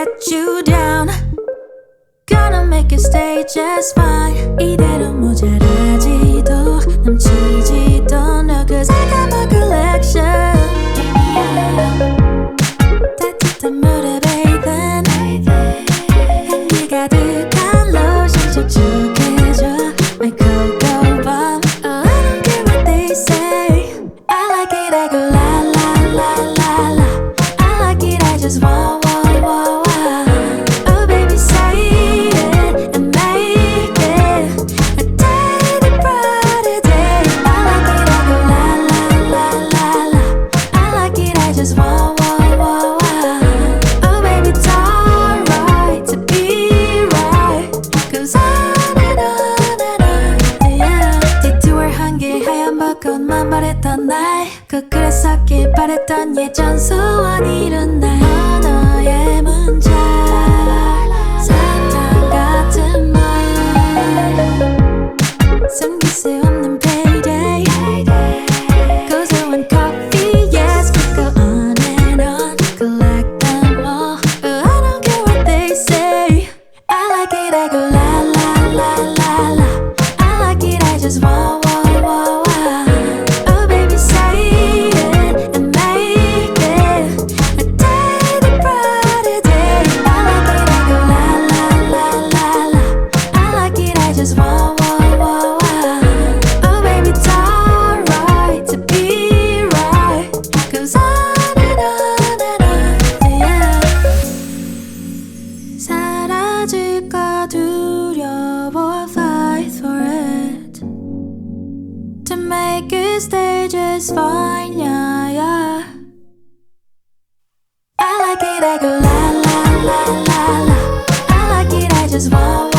get you down. Gonna make you stay just fine. 이대로 모자라지도 넘치지도 않아. Cause I got my collection. 따뜻한 물에 bathe 향기 가득한 로션 촉촉해져 My cocoa bomb. Oh, I don't care what they say. I like it, I go la la la la la. I like it, I just want. Oh baby, say it and make it a day brighter day. I like it, I go la la la la la. I like it, I just want. Oh baby, it's alright to be right. Cause on and on, yeah. 디투얼 한 길 하얀 벚꽃만 바랬던 날 꼭 그랬었길 바랬던 예전 소원 이룬 날 언어의 문장 사탕 같은 말 숨길 수 없는 payday 고소한 coffee yes could go on and on collect them all. Oh, I don't care what they say. I like it, I go la la la la la. I like it, I just want. Oh baby, say it and make it a day brighter day. I like it, I go la la la la la. I like it, I just want. Oh baby, it's alright to be right. Cause on and on, yeah. 사라질까 두려워 fight for it to make it stay just fine, yeah, yeah. I like it, I go la la la la la. I like it, I just want.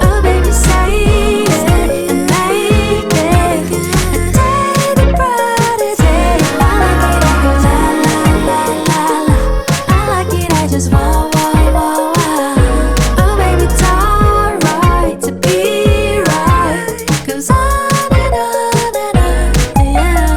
Oh baby, say it and make it a day brighter day. I like it, I go la la la la la. I like it, I just want. Oh baby, it's alright to be right. Cause on and on, yeah.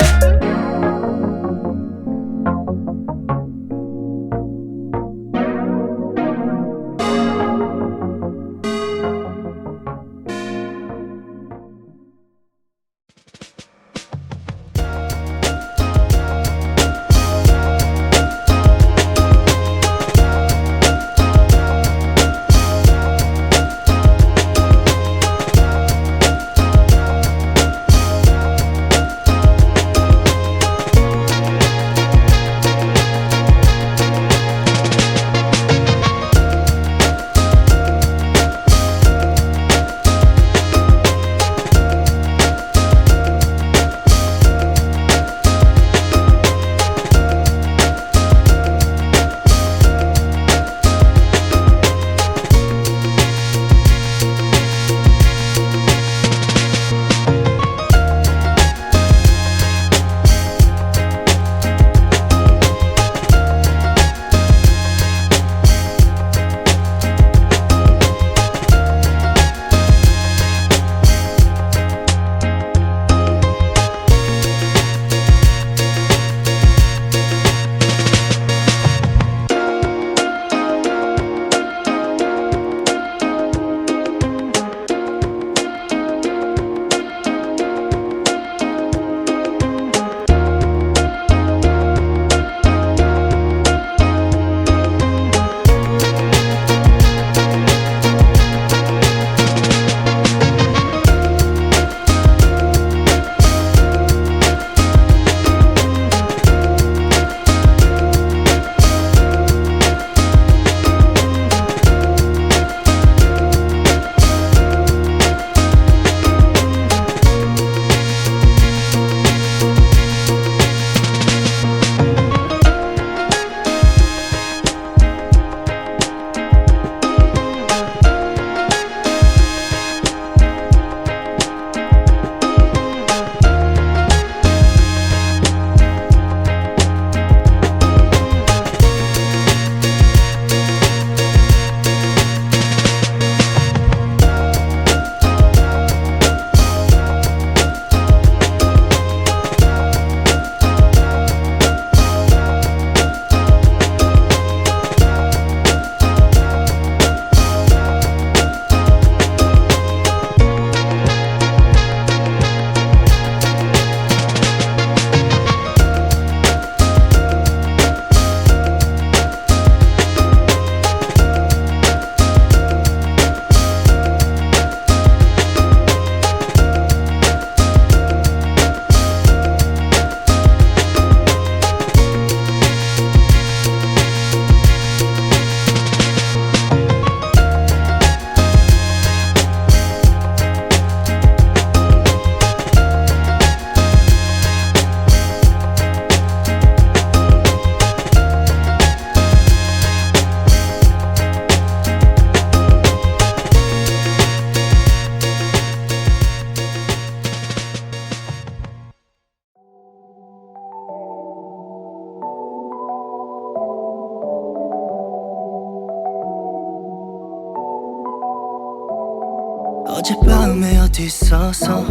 어젯밤에 어디 있어서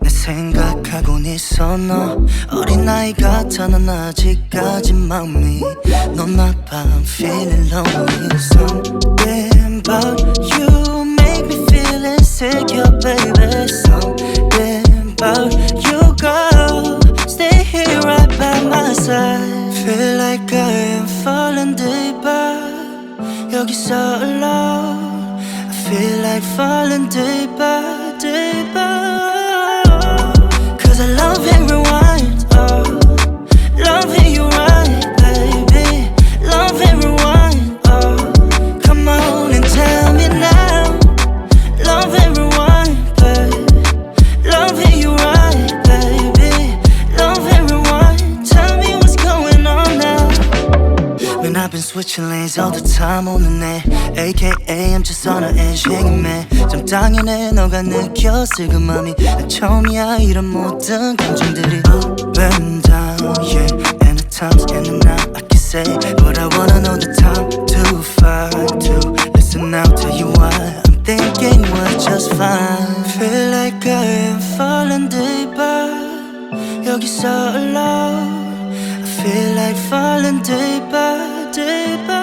내 생각하곤 있어 너 어린아이 같아 넌 아직까지 마음이 넌 나빠 I'm feeling lonely Something about you make me feel insecure baby Something about you girl Stay here right by my side Feel like I am falling deeper 여기서 alone I feel like falling deeper, deeper Cause I love and rewind, oh Love and you right, baby Love and rewind, oh Come on and tell me now Love and rewind, baby Love and you right, baby Love and rewind Tell me what's going on now Man, I've been switching lanes all the time 오는 내 AKA I'm just on an edge hanging man 좀 당연해 너가 느꼈을 그 맘이 난 처음이야 이런 모든 감정들이 Up and down yeah And at times in and out I can say But I wanna know the time to find to Listen now tell you why I'm thinking we're just fine Feel like I am falling deeper 여기서 alone I feel like falling deeper, deeper